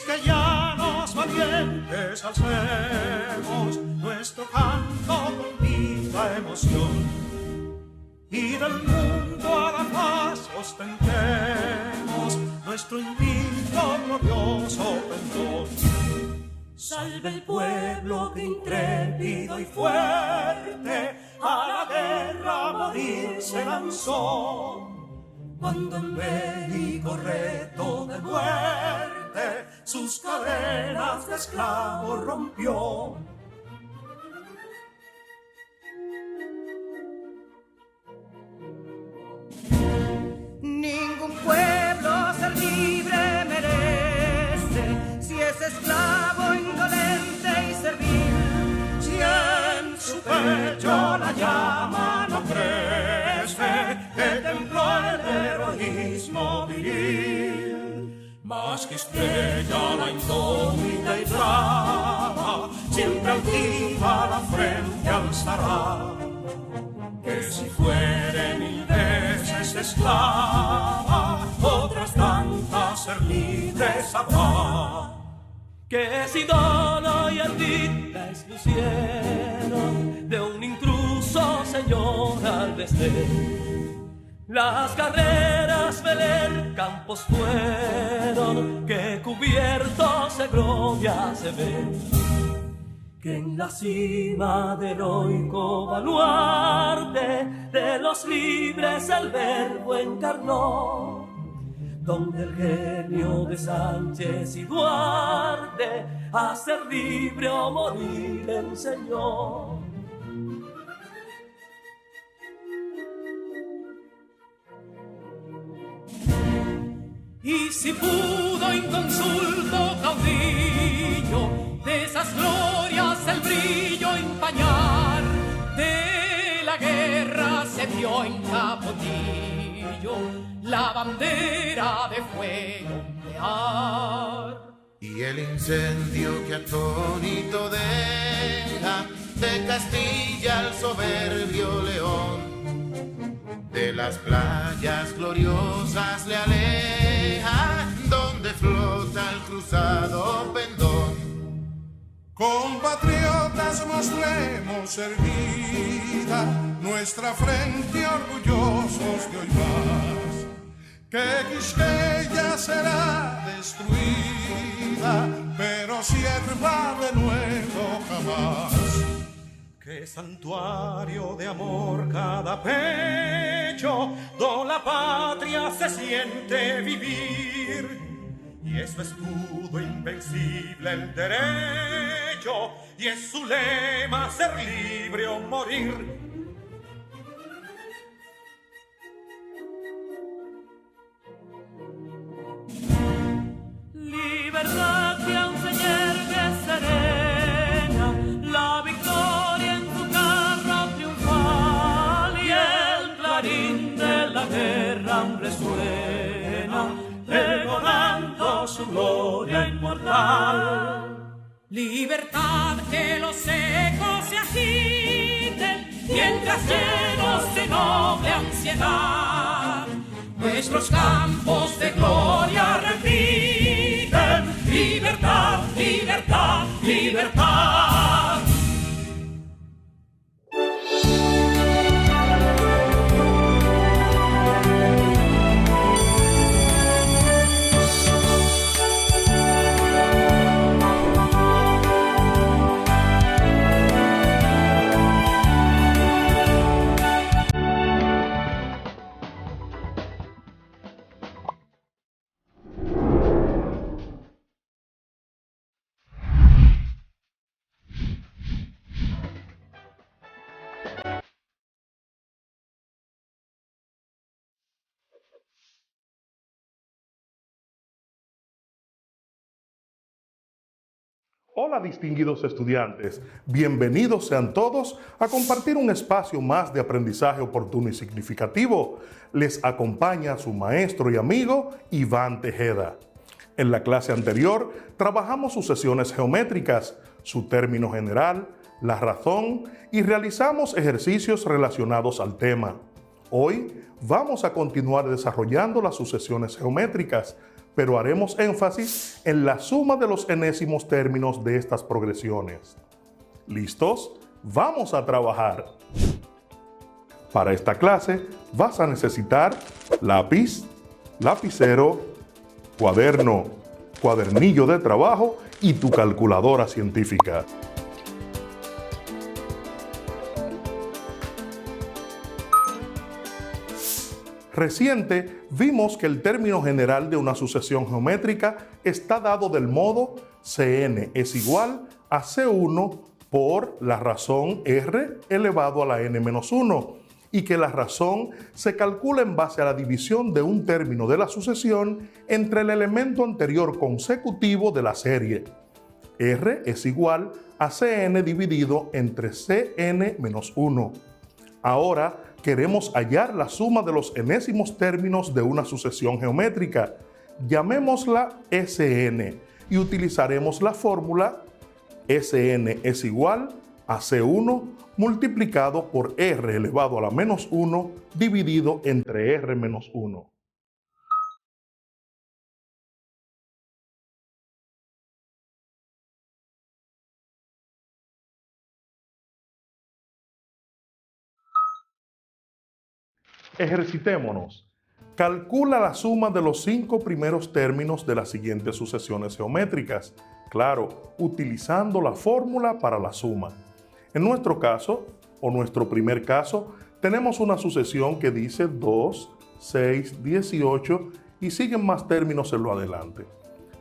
quisqueyanos valientes alcemos nuestro canto con viva emoción, y del mundo a la paz ostentemos nuestro invicto glorioso pendón. Salve el pueblo que intrépido y fuerte a la guerra a morir se lanzó, cuando en bélico reto de muerte sus cadenas de esclavos rompió. Ningún pueblo ser libre merece si es esclavo, indolente y servil. Si en su pecho la llama no crece, que templó el heroísmo viril, más que estrella la indómita y brava, siempre altiva la frente alzará, que si fuere 1000 veces esclava, otras tantas ser libre sabrá. Que si Dona y Ardid la expusieron de un intruso señor al desdén, las carreras Belén campos fueron, que cubiertos de gloria se ven, que en la cima del heroico baluarte de los libres el verbo encarnó, donde el genio de Sánchez y Duarte a ser libre o morir enseñó. Y si pudo inconsulto caudillo de esas glorias el brillo empañar, de la guerra se vio en Capotillo la bandera de fuego ondear. Y el incendio que atónito deja de Castilla al soberbio león, de las playas gloriosas le aleja, donde flota el cruzado pendón. Compatriotas, mostremos erguida nuestra frente orgullosos de hoy más, que Quisqueya será destruida, pero sierva de nuevo jamás. Que santuario de amor cada pecho, do la patria se siente vivir, y es su escudo invencible el derecho, y es su lema ser libre o morir. Libertad que aún se yergue serena, la victoria en su carro triunfal, y el clarín de la guerra aún resuena, pregonando su gloria inmortal. Libertad, que los ecos se agiten mientras llenos de noble ansiedad nuestros campos de gloria repiten. Libertad, libertad, libertad. Hola distinguidos estudiantes, bienvenidos sean todos a compartir un espacio más de aprendizaje oportuno y significativo. Les acompaña su maestro y amigo Iván Tejeda. En la clase anterior trabajamos sus sesiones geométricas, su término general, la razón y realizamos ejercicios relacionados al tema. Hoy vamos a continuar desarrollando las sucesiones geométricas, pero haremos énfasis en la suma de los enésimos términos de estas progresiones. ¿Listos? ¡Vamos a trabajar! Para esta clase vas a necesitar lápiz, lapicero, cuaderno, cuadernillo de trabajo y tu calculadora científica. Reciente vimos que el término general de una sucesión geométrica está dado del modo Cn es igual a C1 por la razón R elevado a la n-1 y que la razón se calcula en base a la división de un término de la sucesión entre el elemento anterior consecutivo de la serie. R es igual a Cn dividido entre Cn-1. Ahora queremos hallar la suma de los enésimos términos de una sucesión geométrica. Llamémosla Sn y utilizaremos la fórmula Sn es igual a C1 multiplicado por R elevado a la menos 1 dividido entre R menos 1. Ejercitémonos. Calcula la suma de los 5 primeros términos de las siguientes sucesiones geométricas. Claro, utilizando la fórmula para la suma. En nuestro caso, o nuestro primer caso, tenemos una sucesión que dice 2, 6, 18 y siguen más términos en lo adelante.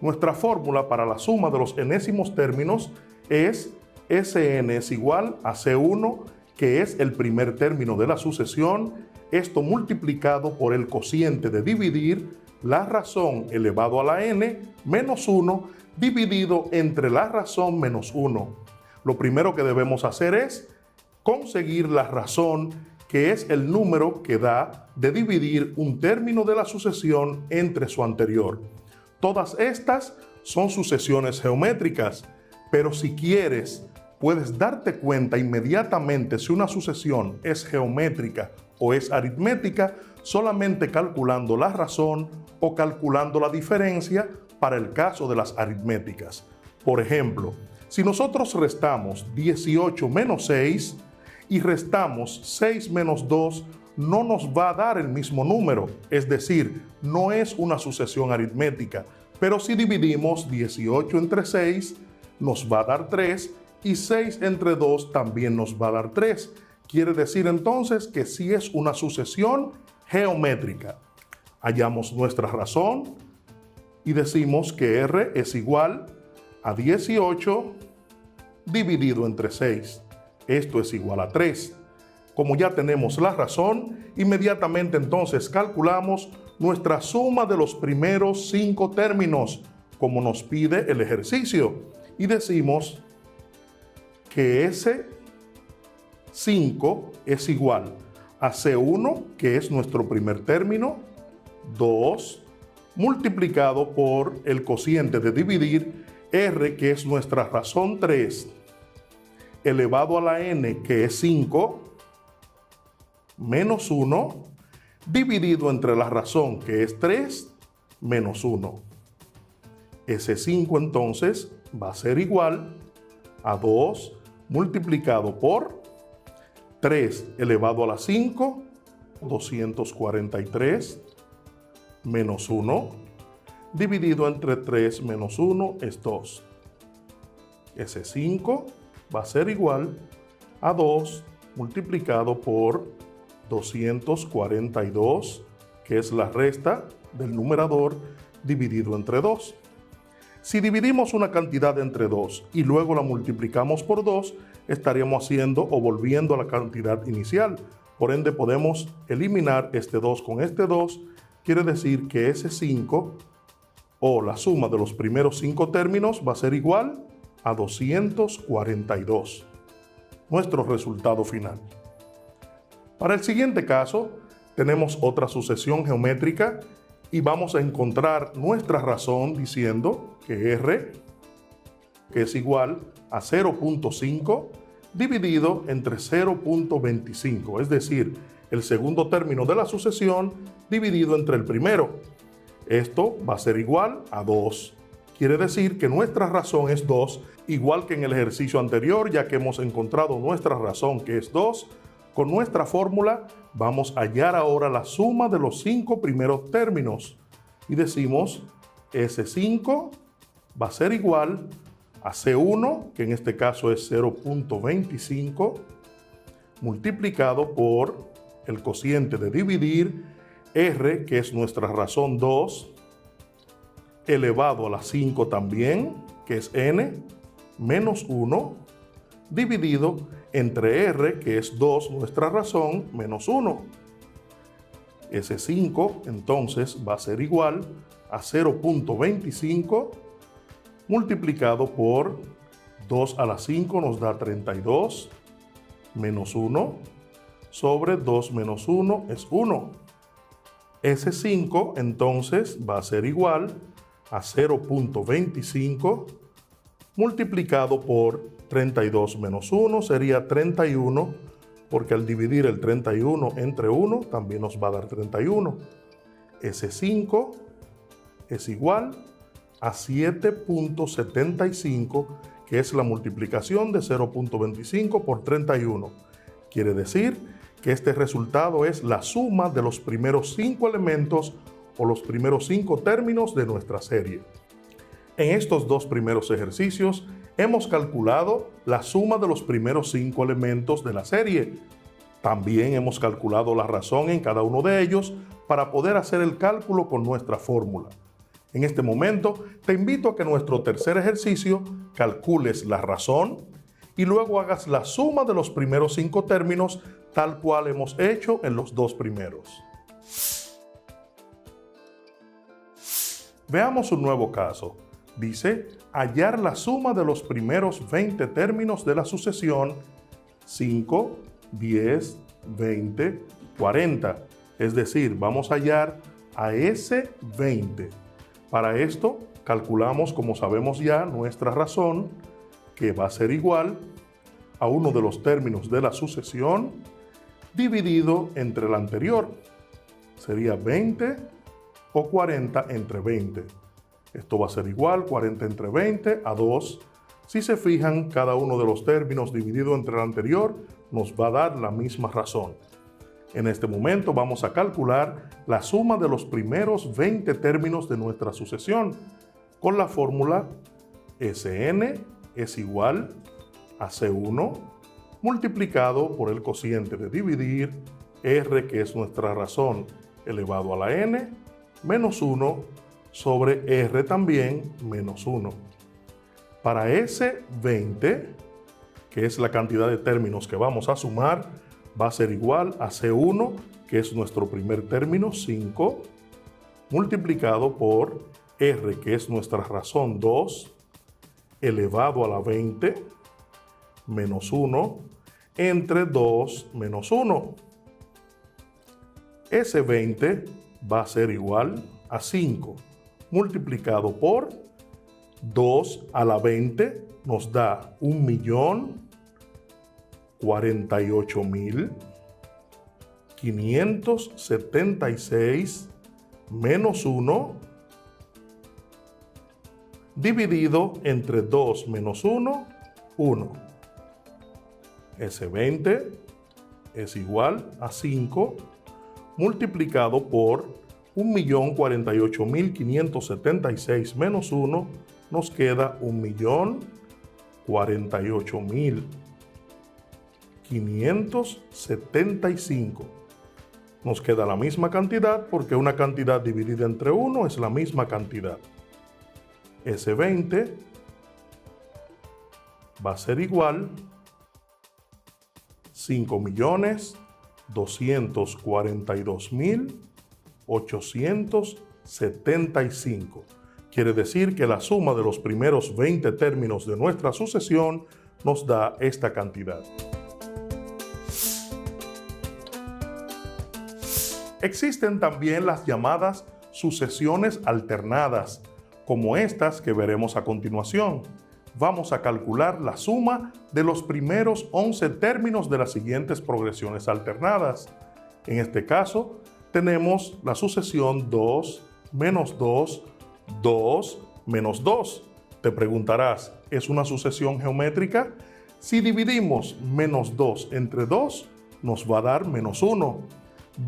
Nuestra fórmula para la suma de los enésimos términos es Sn es igual a C1, que es el primer término de la sucesión, esto multiplicado por el cociente de dividir la razón elevado a la n menos 1 dividido entre la razón menos 1. Lo primero que debemos hacer es conseguir la razón, que es el número que da de dividir un término de la sucesión entre su anterior. Todas estas son sucesiones geométricas, pero si quieres, puedes darte cuenta inmediatamente si una sucesión es geométrica o es aritmética solamente calculando la razón o calculando la diferencia para el caso de las aritméticas. Por ejemplo, si nosotros restamos 18 menos 6 y restamos 6 menos 2, no nos va a dar el mismo número, es decir, no es una sucesión aritmética, pero si dividimos 18 entre 6, nos va a dar 3 y 6 entre 2 también nos va a dar 3. Quiere decir entonces que sí es una sucesión geométrica. Hallamos nuestra razón y decimos que R es igual a 18 dividido entre 6. Esto es igual a 3. Como ya tenemos la razón, inmediatamente entonces calculamos nuestra suma de los primeros 5 términos, como nos pide el ejercicio, y decimos que ese 5 es igual a C1, que es nuestro primer término, 2, multiplicado por el cociente de dividir, R, que es nuestra razón 3, elevado a la n, que es 5, menos 1, dividido entre la razón, que es 3, menos 1. Ese 5 entonces va a ser igual a 2 multiplicado por 3 elevado a la 5, 243, menos 1, dividido entre 3 menos 1 es 2. Ese 5 va a ser igual a 2 multiplicado por 242, que es la resta del numerador dividido entre 2. Si dividimos una cantidad entre 2 y luego la multiplicamos por 2, estaríamos haciendo o volviendo a la cantidad inicial. Por ende, podemos eliminar este 2 con este 2. Quiere decir que ese 5 o la suma de los primeros 5 términos va a ser igual a 242. Nuestro resultado final. Para el siguiente caso, tenemos otra sucesión geométrica y vamos a encontrar nuestra razón diciendo que R, que es igual a 0.5 dividido entre 0.25, es decir, el segundo término de la sucesión dividido entre el primero. Esto va a ser igual a 2. Quiere decir que nuestra razón es 2, igual que en el ejercicio anterior, ya que hemos encontrado nuestra razón que es 2. Con nuestra fórmula vamos a hallar ahora la suma de los 5 primeros términos. Y decimos, S5 va a ser igual a C1, que en este caso es 0.25, multiplicado por el cociente de dividir, R, que es nuestra razón 2, elevado a la 5 también, que es N, menos 1, dividido entre R, que es 2, nuestra razón, menos 1. Ese 5, entonces, va a ser igual a 0.25 multiplicado por 2 a la 5 nos da 32, menos 1, sobre 2 menos 1 es 1. Ese 5, entonces, va a ser igual a 0.25 multiplicado por 32 menos 1 sería 31, porque al dividir el 31 entre 1 también nos va a dar 31. Ese 5 es igual a 7.75, que es la multiplicación de 0.25 por 31. Quiere decir que este resultado es la suma de los primeros 5 elementos o los primeros 5 términos de nuestra serie. En estos dos primeros ejercicios hemos calculado la suma de los primeros 5 elementos de la serie. También hemos calculado la razón en cada uno de ellos para poder hacer el cálculo con nuestra fórmula. En este momento te invito a que en nuestro tercer ejercicio calcules la razón y luego hagas la suma de los primeros 5 términos tal cual hemos hecho en los dos primeros. Veamos un nuevo caso. Dice, hallar la suma de los primeros 20 términos de la sucesión 5, 10, 20, 40. Es decir, vamos a hallar a ese 20. Para esto, calculamos, como sabemos ya, nuestra razón, que va a ser igual a uno de los términos de la sucesión dividido entre el anterior. Sería 20 o 40 entre 20. Esto va a ser igual, 40 entre 20, a 2. Si se fijan, cada uno de los términos dividido entre el anterior nos va a dar la misma razón. En este momento vamos a calcular la suma de los primeros 20 términos de nuestra sucesión con la fórmula Sn es igual a C1 multiplicado por el cociente de dividir, R, que es nuestra razón, elevado a la n, menos 1 sobre R también, menos 1. Para ese 20, que es la cantidad de términos que vamos a sumar, va a ser igual a C1, que es nuestro primer término, 5, multiplicado por R, que es nuestra razón, 2, elevado a la 20, menos 1, entre 2 menos 1. Ese 20 va a ser igual a 5, multiplicado por 2 a la 20, nos da 1.048.576 menos 1, dividido entre 2 menos 1, 1. Ese 20 es igual a 5, multiplicado por 1.048.576 menos 1, nos queda 1.048.575. Nos queda la misma cantidad porque una cantidad dividida entre 1 es la misma cantidad. Ese 20 va a ser igual a 5.242.875. Quiere decir que la suma de los primeros 20 términos de nuestra sucesión nos da esta cantidad. Existen también las llamadas sucesiones alternadas, como estas que veremos a continuación. Vamos a calcular la suma de los primeros 11 términos de las siguientes progresiones alternadas. En este caso, tenemos la sucesión 2, menos 2, 2, menos 2. Te preguntarás, ¿es una sucesión geométrica? Si dividimos menos 2 entre 2, nos va a dar menos 1.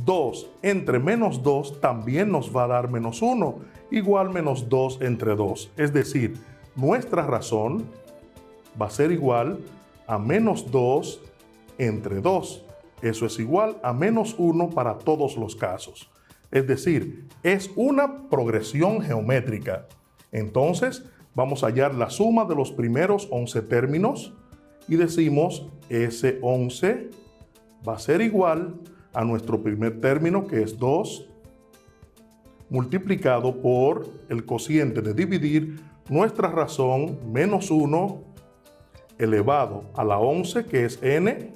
2 entre menos 2 también nos va a dar menos 1, igual menos 2 entre 2. Es decir, nuestra razón va a ser igual a menos 2 entre 2. Eso es igual a menos 1 para todos los casos. Es decir, es una progresión geométrica. Entonces, vamos a hallar la suma de los primeros 11 términos y decimos ese 11 va a ser igual a nuestro primer término, que es 2, multiplicado por el cociente de dividir nuestra razón, menos 1, elevado a la 11, que es n,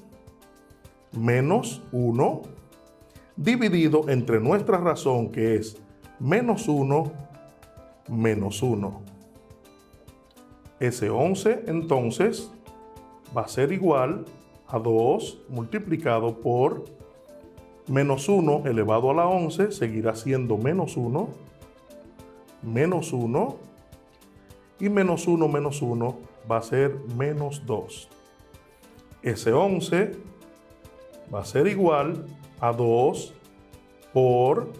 menos 1, dividido entre nuestra razón, que es menos 1, menos 1. Ese 11, entonces, va a ser igual a 2 multiplicado por menos 1 elevado a la 11, seguirá siendo menos 1, y menos 1 va a ser menos 2. Ese 11 va a ser igual a 2 por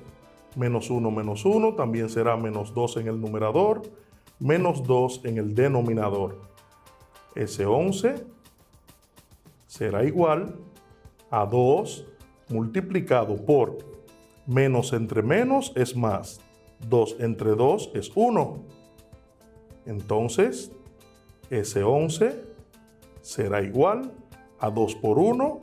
menos 1, también será menos 2 en el numerador, menos 2 en el denominador. Ese 11 será igual a 2 multiplicado por menos entre menos es más, 2 entre 2 es 1. Entonces, ese 11 será igual a 2 por 1,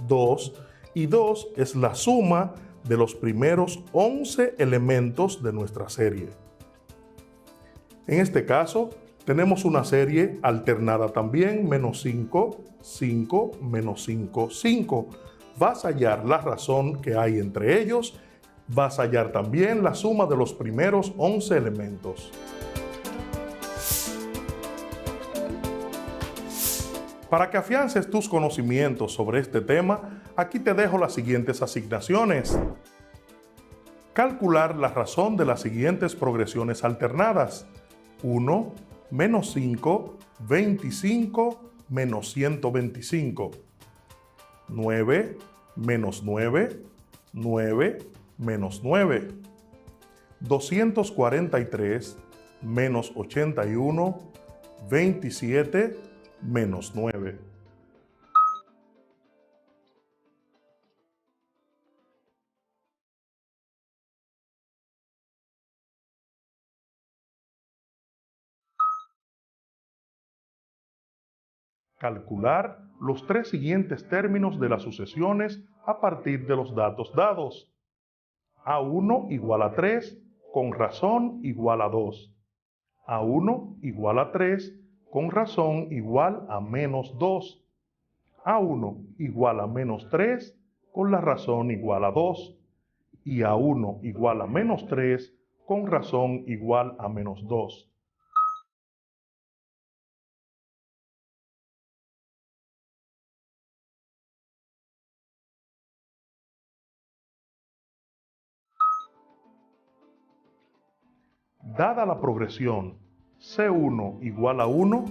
2, y 2 es la suma de los primeros 11 elementos de nuestra serie. En este caso, tenemos una serie alternada también, menos 5, 5, menos 5, 5. Vas a hallar la razón que hay entre ellos, vas a hallar también la suma de los primeros 11 elementos. Para que afiances tus conocimientos sobre este tema, aquí te dejo las siguientes asignaciones. Calcular la razón de las siguientes progresiones alternadas. 1, menos 5, 25, menos 125. 9, menos 9, 9, menos 9. 243, menos 81, 27, menos 9. Calcular los tres siguientes términos de las sucesiones a partir de los datos dados. A1 igual a 3, con razón igual a 2. A1 igual a 3, con razón igual a menos 2. A1 igual a menos 3, con la razón igual a 2. Y A1 igual a menos 3, con razón igual a menos 2. Dada la progresión C1 igual a 1,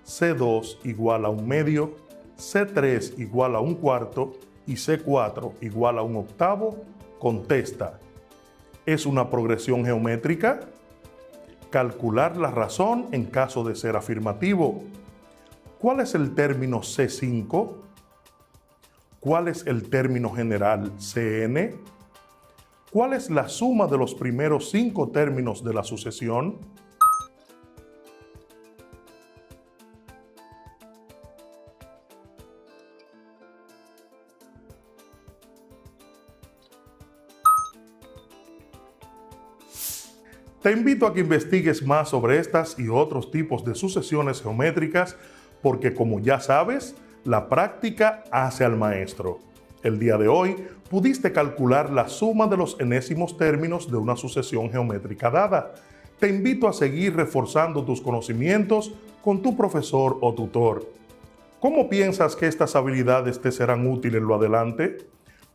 C2 igual a 1 medio, C3 igual a 1 cuarto y C4 igual a 1 octavo, contesta, ¿es una progresión geométrica? Calcular la razón en caso de ser afirmativo. ¿Cuál es el término C5? ¿Cuál es el término general Cn? ¿Cuál es la suma de los primeros 5 términos de la sucesión? Te invito a que investigues más sobre estas y otros tipos de sucesiones geométricas porque, como ya sabes, la práctica hace al maestro. El día de hoy pudiste calcular la suma de los enésimos términos de una sucesión geométrica dada. Te invito a seguir reforzando tus conocimientos con tu profesor o tutor. ¿Cómo piensas que estas habilidades te serán útiles en lo adelante?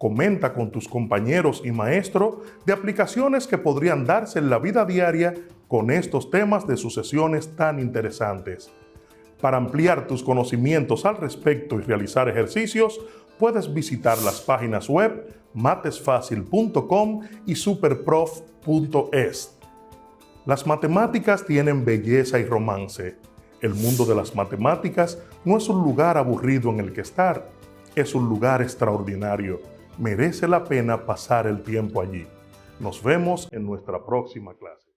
Comenta con tus compañeros y maestros de aplicaciones que podrían darse en la vida diaria con estos temas de sucesiones tan interesantes. Para ampliar tus conocimientos al respecto y realizar ejercicios, puedes visitar las páginas web matesfacil.com y superprof.es. Las matemáticas tienen belleza y romance. El mundo de las matemáticas no es un lugar aburrido en el que estar, es un lugar extraordinario. Merece la pena pasar el tiempo allí. Nos vemos en nuestra próxima clase.